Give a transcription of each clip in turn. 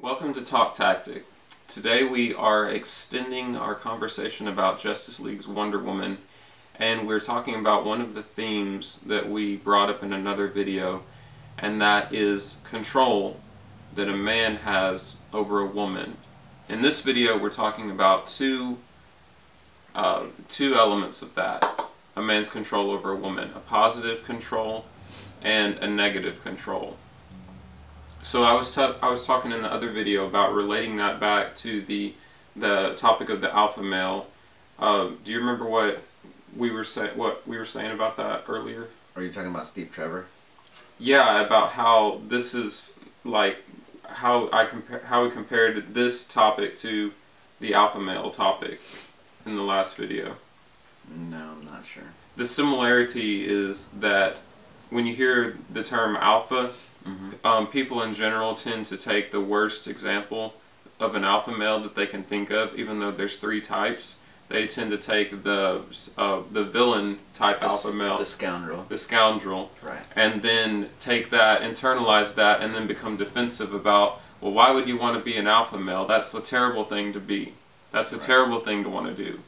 Welcome to Talk Tactic. Today we are extending our conversation about Justice League's Wonder Woman, and we're talking about one of the themes that we brought up in another video, and that is control that a man has over a woman. In this video we're talking about two elements of that. A man's control over a woman, a positive control and a negative control. So I was talking in the other video about relating that back to the topic of the alpha male. Do you remember what we were saying about that earlier? Are you talking about Steve Trevor? Yeah, about how this is like how we compared this topic to the alpha male topic in the last video. No, I'm not sure. The similarity is that when you hear the term alpha, people in general tend to take the worst example of an alpha male that they can think of, even though there's three types. They tend to take the villain type alpha male, the scoundrel, right, and then take that, internalize that, and then become defensive about, well, why would you want to be an alpha male? That's a terrible thing to be. That's a terrible thing to want to do,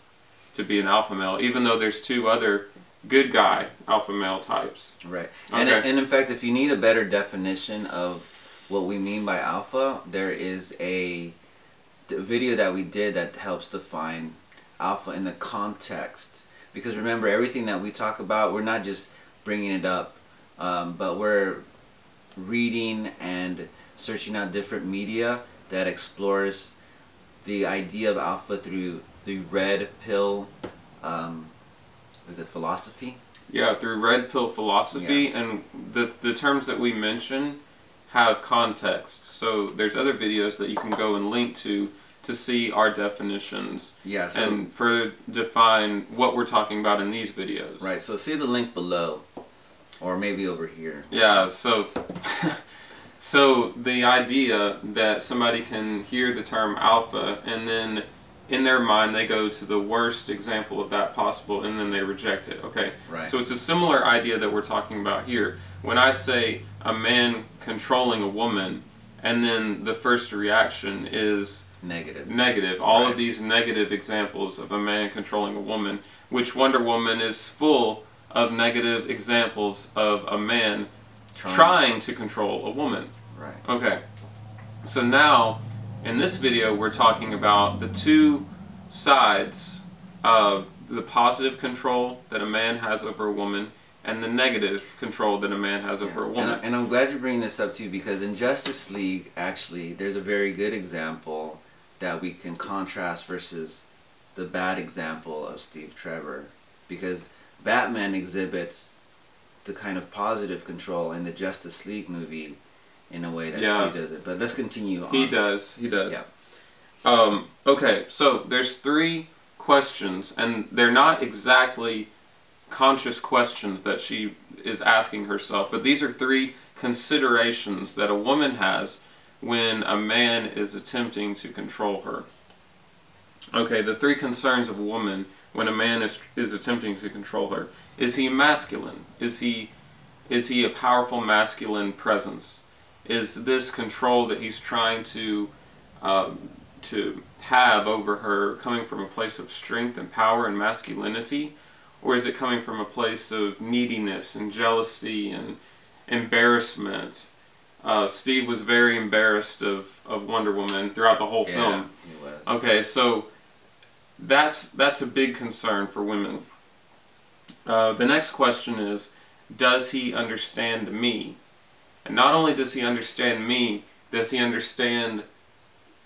to be an alpha male, even though there's two other good guy alpha male types. Right. Okay. And in fact, if you need a better definition of what we mean by alpha, there is a video that we did that helps define alpha in the context. Because remember, everything that we talk about, we're not just bringing it up, but we're reading and searching out different media that explores the idea of alpha through the red pill is it philosophy? Yeah, through red pill philosophy, and the terms that we mention have context. So there's other videos that you can go and link to see our definitions, and further define what we're talking about in these videos. Right, so see the link below, or maybe over here. Yeah, so so the idea that somebody can hear the term alpha and then in their mind they go to the worst example of that possible and then they reject it. Okay, right. So it's a similar idea that we're talking about here. When I say a man controlling a woman, and then the first reaction is negative. All of these negative examples of a man controlling a woman, which Wonder Woman is full of negative examples of a man trying to control a woman. Right. Okay, so now in this video we're talking about the two sides of the positive control that a man has over a woman and the negative control that a man has over a woman. And I'm glad you're bringing this up too, because in Justice League, actually, there's a very good example that we can contrast versus the bad example of Steve Trevor, because Batman exhibits the kind of positive control in the Justice League movie in a way that Steve does it. But let's continue on. He does. Yeah. Okay, so there's three questions, and they're not exactly conscious questions that she is asking herself, but these are three considerations that a woman has when a man is attempting to control her. Okay, the three concerns of a woman when a man is attempting to control her. Is he masculine? Is he a powerful masculine presence? Is this control that he's trying to have over her coming from a place of strength and power and masculinity? Or is it coming from a place of neediness and jealousy and embarrassment? Steve was very embarrassed of Wonder Woman throughout the whole film. He was. Okay, so that's a big concern for women. The next question is, does he understand me? And not only does he understand me, does he understand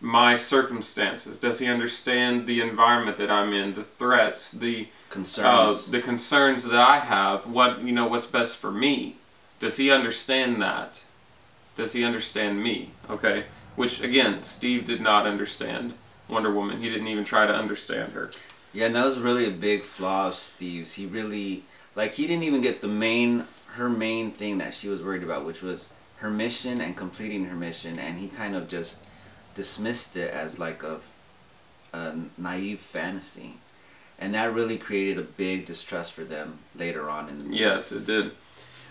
my circumstances? Does he understand the environment that I'm in, the threats, the concerns that I have? What's best for me? Does he understand that? Does he understand me? Okay, which again, Steve did not understand Wonder Woman. He didn't even try to understand her. Yeah, and that was really a big flaw of Steve's. He really, he didn't even get her main thing that she was worried about, which was her mission and completing her mission, and he kind of just dismissed it as like a naive fantasy, and that really created a big distrust for them later on in the movie. Yes, it did.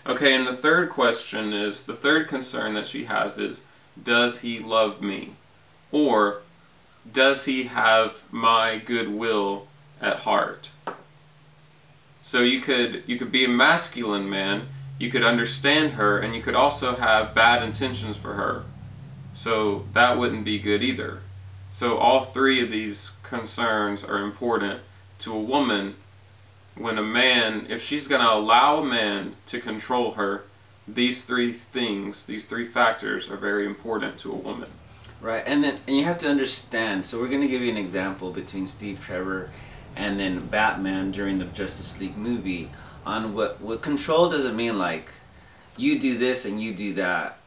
Okay, and the third question is, the third concern that she has is, does he love me? or does he have my goodwill at heart? So you could be a masculine man, you could understand her, and you could also have bad intentions for her. So that wouldn't be good either. So all three of these concerns are important to a woman. When a man, if she's going to allow a man to control her, these three things, these three factors are very important to a woman. Right, and you have to understand, so we're going to give you an example between Steve Trevor and then Batman during the Justice League movie on what control doesn't mean like you do this and you do that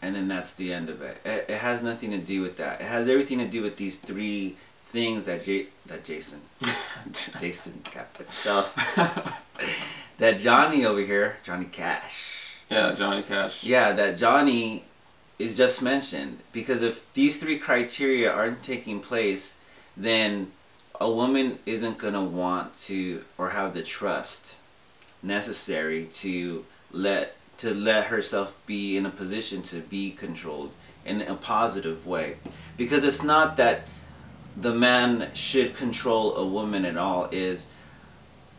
and then that's the end of it. It has nothing to do with that. It has everything to do with these three things that Jason so that Johnny over here, Johnny Cash. Yeah, Johnny Cash. Yeah, that Johnny is just mentioned, because if these three criteria aren't taking place, then a woman isn't going to want to or have the trust necessary to let herself be in a position to be controlled in a positive way. Because it's not that the man should control a woman at all. Is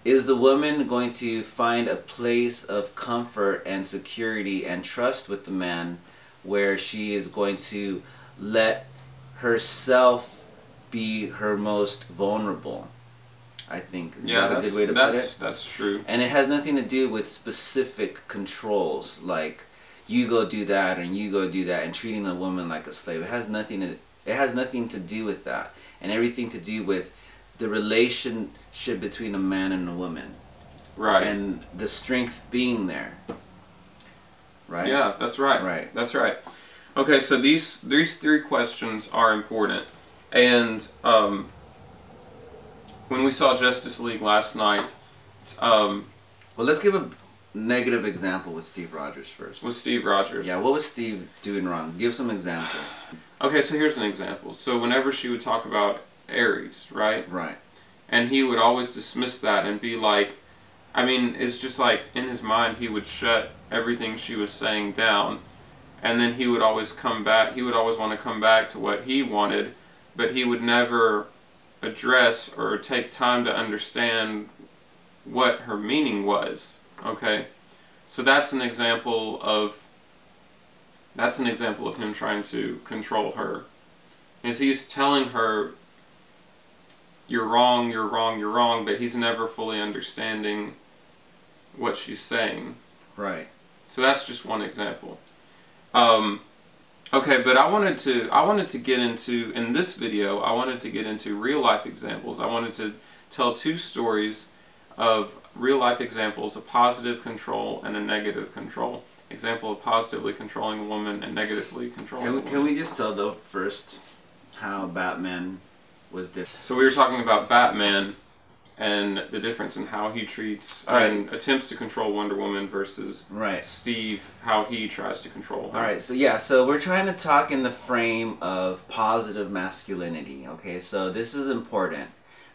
the woman going to find a place of comfort and security and trust with the man where she is going to let herself be her most vulnerable? I think yeah, a good way to put it. That's true. And it has nothing to do with specific controls, like you go do that and you go do that, and treating a woman like a slave. It has nothing to do with that, and everything to do with the relationship between a man and a woman. Right. And the strength being there. Right? Yeah, that's right. Right. That's right. Okay, so these three questions are important. And when we saw Justice League last night, well, let's give a negative example with Steve Rogers first. With Steve Rogers. Yeah, what was Steve doing wrong? Give some examples. Okay, so here's an example. So whenever she would talk about Aries, right? Right. And he would always dismiss that and be like, I mean, it's just like in his mind he would shut everything she was saying down, and then he would always come back. He would always want to come back to what he wanted, but he would never address or take time to understand what her meaning was. Okay, so that's an example of him trying to control her. Is he's telling her you're wrong, you're wrong, you're wrong, but he's never fully understanding what she's saying. Right. So that's just one example. Okay, but I wanted to get into, in this video, I wanted to get into real life examples. I wanted to tell two stories of real life examples of positive control and a negative control. Example of positively controlling a woman and negatively controlling a woman. Can we just tell though first how Batman was different? So we were talking about Batman and the difference in how he treats and attempts to control Wonder Woman versus Steve, how he tries to control her. Alright, so yeah, so we're trying to talk in the frame of positive masculinity, okay? So this is important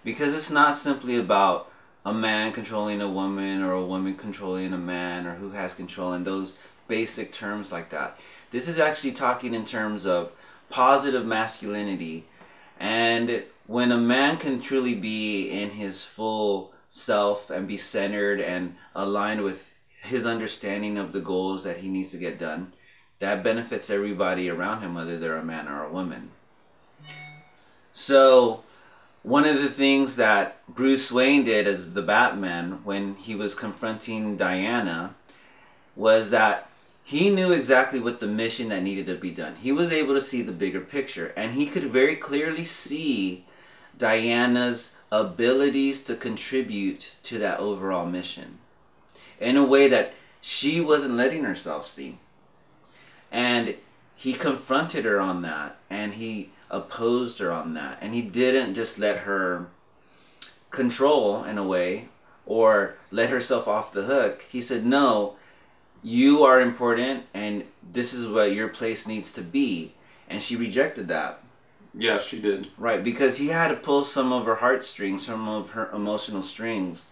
because it's not simply about a man controlling a woman or a woman controlling a man or who has control in those basic terms like that. This is actually talking in terms of positive masculinity, and when a man can truly be in his full self and be centered and aligned with his understanding of the goals that he needs to get done, that benefits everybody around him, whether they're a man or a woman. So one of the things that Bruce Wayne did as the Batman when he was confronting Diana was that he knew exactly what the mission that needed to be done. He was able to see the bigger picture, and he could very clearly see Diana's abilities to contribute to that overall mission in a way that she wasn't letting herself see. And he confronted her on that, and he opposed her on that, and he didn't just let her control in a way or let herself off the hook. He said, no, you are important and this is what your place needs to be. And she rejected that. Yeah, she did. Right, because he had to pull some of her heartstrings, some of her emotional strings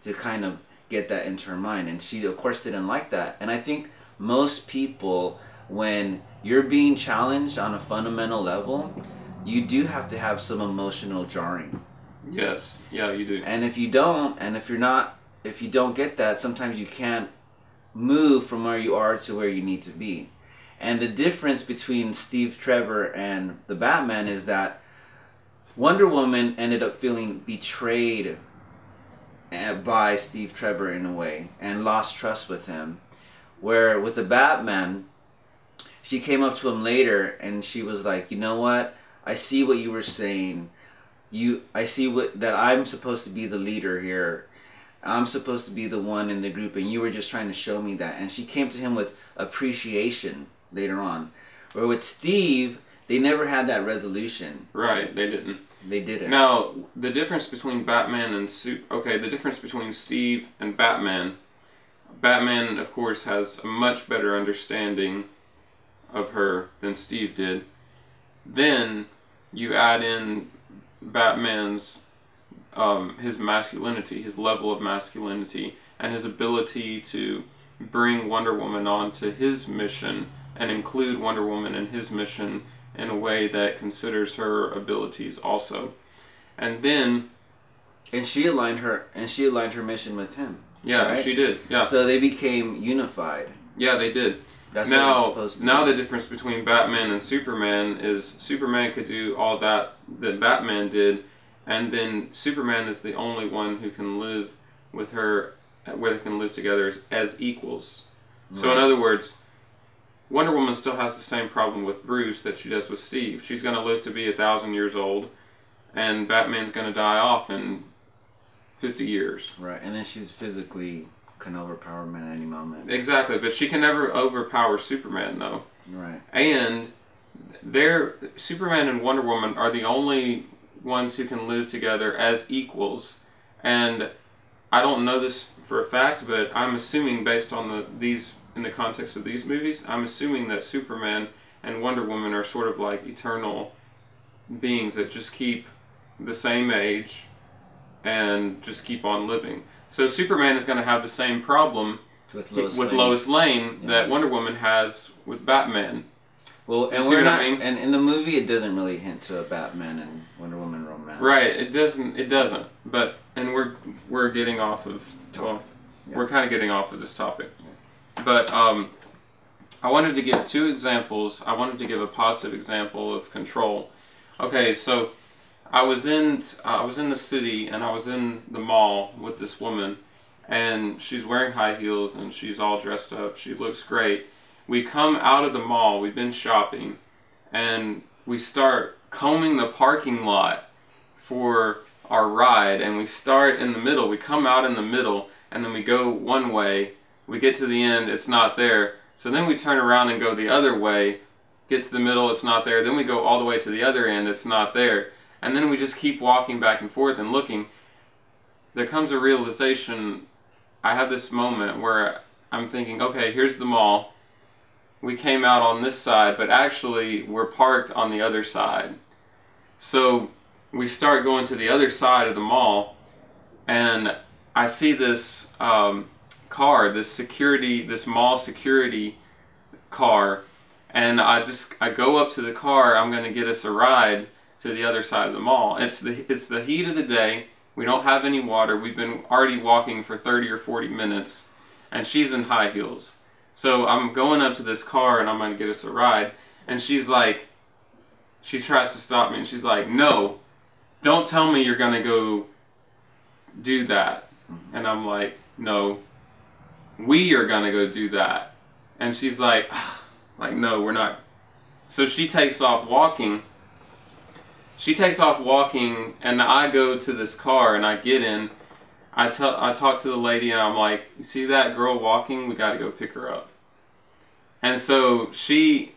to kind of get that into her mind. And she, of course, didn't like that. And I think most people, when you're being challenged on a fundamental level, you do have to have some emotional jarring. Yes, yeah, you do. And if you don't, and if you don't get that, sometimes you can't move from where you are to where you need to be. And the difference between Steve Trevor and the Batman is that Wonder Woman ended up feeling betrayed by Steve Trevor in a way and lost trust with him. Where with the Batman, she came up to him later and she was like, you know what? I see what you were saying. I see that I'm supposed to be the leader here. I'm supposed to be the one in the group, and you were just trying to show me that. And she came to him with appreciation later on. Where with Steve, they never had that resolution. Right, they didn't. They didn't. Now, the difference between Batman and the difference between Steve and Batman. Batman, of course, has a much better understanding of her than Steve did. Then you add in Batman's his masculinity, his level of masculinity, and his ability to bring Wonder Woman onto his mission and include Wonder Woman in his mission in a way that considers her abilities also. And then she aligned her mission with him. Yeah, right? She did. Yeah. So they became unified. Yeah, they did. That's what it's supposed to now be. The difference between Batman and Superman is Superman could do all that Batman did, and then Superman is the only one who can live with her, where they can live together as equals. Right. So in other words, Wonder Woman still has the same problem with Bruce that she does with Steve. She's going to live to be 1,000 years old, and Batman's going to die off in 50 years. Right, and then she's physically can overpower him at any moment. Exactly, but she can never overpower Superman, though. Right. And Superman and Wonder Woman are the only ones who can live together as equals. And I don't know this for a fact, but I'm assuming based on in the context of these movies, I'm assuming that Superman and Wonder Woman are sort of like eternal beings that just keep the same age and just keep on living. So Superman is going to have the same problem with Lois Lane that Wonder Woman has with Batman. Well, and we're not. I mean? And in the movie, it doesn't really hint to a Batman and Wonder Woman romance. Right. It doesn't. It doesn't. But we're getting off of. Well, we're kind of getting off of this topic. Yeah. But I wanted to give two examples. I wanted to give a positive example of control. Okay, so I was in the city and I was in the mall with this woman, and she's wearing high heels and she's all dressed up. She looks great. We come out of the mall, we've been shopping, and we start combing the parking lot for our ride, and we start in the middle. We come out in the middle and then we go one way. We get to the end, it's not there. So then we turn around and go the other way, get to the middle, it's not there. Then we go all the way to the other end, it's not there. And then we just keep walking back and forth and looking. There comes a realization. I have this moment where I'm thinking, okay, here's the mall. We came out on this side, but actually we're parked on the other side. So we start going to the other side of the mall, and I see this car, this mall security car, and I go up to the car. I'm going to get us a ride to the other side of the mall. It's the heat of the day. We don't have any water. We've been already walking for 30 or 40 minutes, and she's in high heels. So I'm going up to this car and I'm going to get us a ride, and she tries to stop me, and she's like, no, don't tell me you're going to go do that. And I'm like, no, we are going to go do that. And she's like, no, we're not. So she takes off walking. And I go to this car and I get in. I talk to the lady and I'm like, you see that girl walking? We got to go pick her up. And so she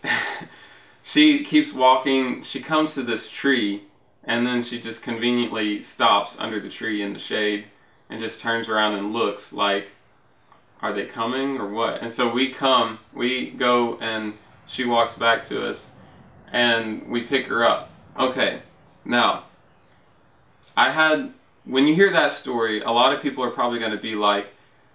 keeps walking. She comes to this tree, and then she just conveniently stops under the tree in the shade and just turns around and looks like, are they coming or what? And so we go, and she walks back to us, and we pick her up. Okay, now, when you hear that story, a lot of people are probably going to be like,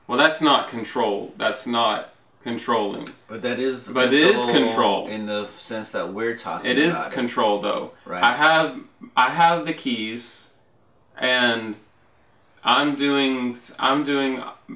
well, that's not control. That's not controlling. But that is But it is control in the sense that we're talking It is about control, though. Right. I have the keys, and I'm doing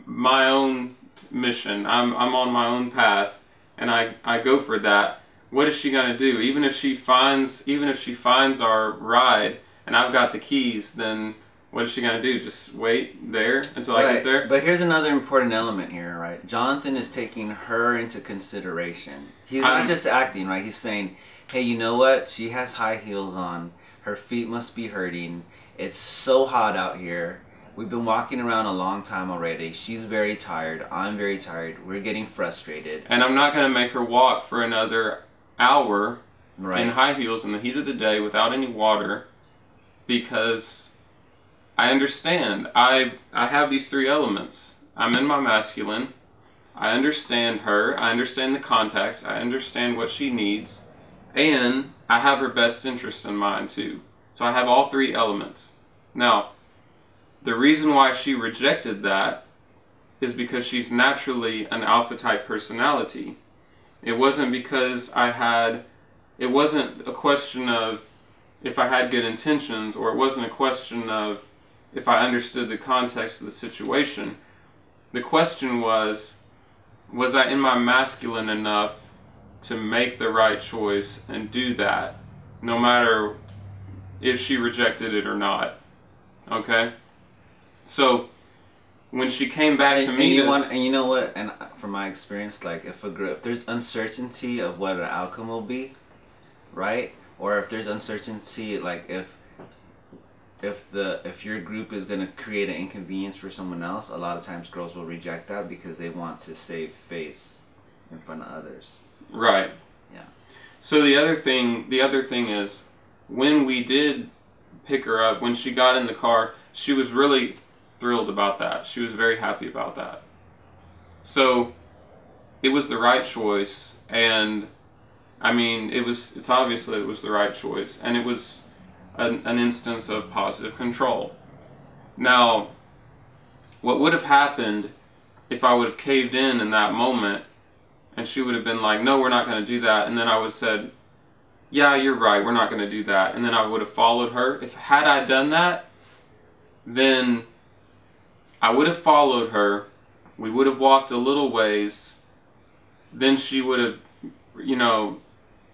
my own mission. I'm on my own path, and I go for that. What is she gonna do? Even if she finds our ride, and I've got the keys, then what is she gonna do? Just wait there until I get there? But here's another important element here, right? Jonathan is taking her into consideration. He's not just acting, right? He's saying, hey, you know what? She has high heels on. Her feet must be hurting. It's so hot out here. We've been walking around a long time already. She's very tired. I'm very tired. We're getting frustrated. And I'm not gonna make her walk for another hour Right. in high heels in the heat of the day without any water, because I understand. I have these three elements. I'm in my masculine. I understand her. I understand the context. I understand what she needs. And I have her best interests in mind too. So I have all three elements. Now, the reason why she rejected that is because she's naturally an alpha type personality. It wasn't because it wasn't a question of if I had good intentions, or it wasn't a question of if I understood the context of the situation. The question was I in my masculine enough to make the right choice and do that, no matter if she rejected it or not? Okay? So, when she came back to me, and you know what? And from my experience, like if there's uncertainty of what an outcome will be, right? Or if there's uncertainty, like if your group is gonna create an inconvenience for someone else, a lot of times girls will reject that because they want to save face in front of others. Right. Yeah. So the other thing is, when we did pick her up, when she got in the car, she was really thrilled about that. She was very happy about that. So it was the right choice, and I mean, it's obviously it was the right choice, and it was an instance of positive control. Now, what would have happened if I would have caved in that moment, and she would have been like, no, we're not going to do that, and then I would have said, yeah, you're right, we're not going to do that, and then I would have followed her. Had I done that, then I would have followed her, we would have walked a little ways, then she would have,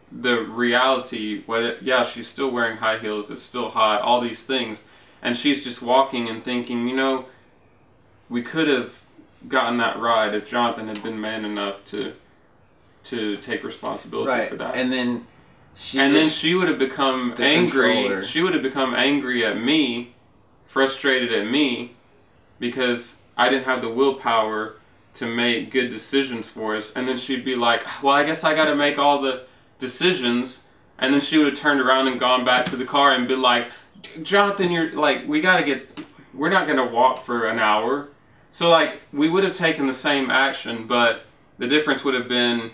the reality, yeah, she's still wearing high heels, it's still hot, all these things, and she's just walking and thinking, we could have gotten that ride if Jonathan had been man enough to take responsibility for that. And then she would have become angry. Controller. She would have become angry at me, frustrated at me, because I didn't have the willpower to make good decisions for us. And then she'd be like, well, I guess I got to make all the decisions. And then she would have turned around and gone back to the car and been like, Jonathan, you're like, we're not going to walk for an hour. So like, we would have taken the same action, but the difference would have been,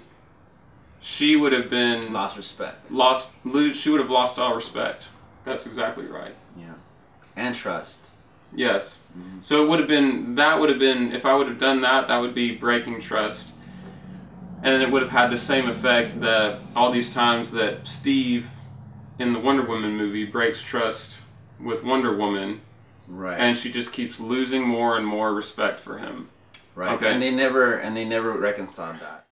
she would have been lost respect. She would have lost all respect. That's exactly right. Yeah. And trust. Yes. Mm-hmm. So that would have been, if I would have done that, that would be breaking trust. And it would have had the same effect that all these times that Steve in the Wonder Woman movie breaks trust with Wonder Woman. Right. And she just keeps losing more and more respect for him. Right. Okay. And they never reconciled that.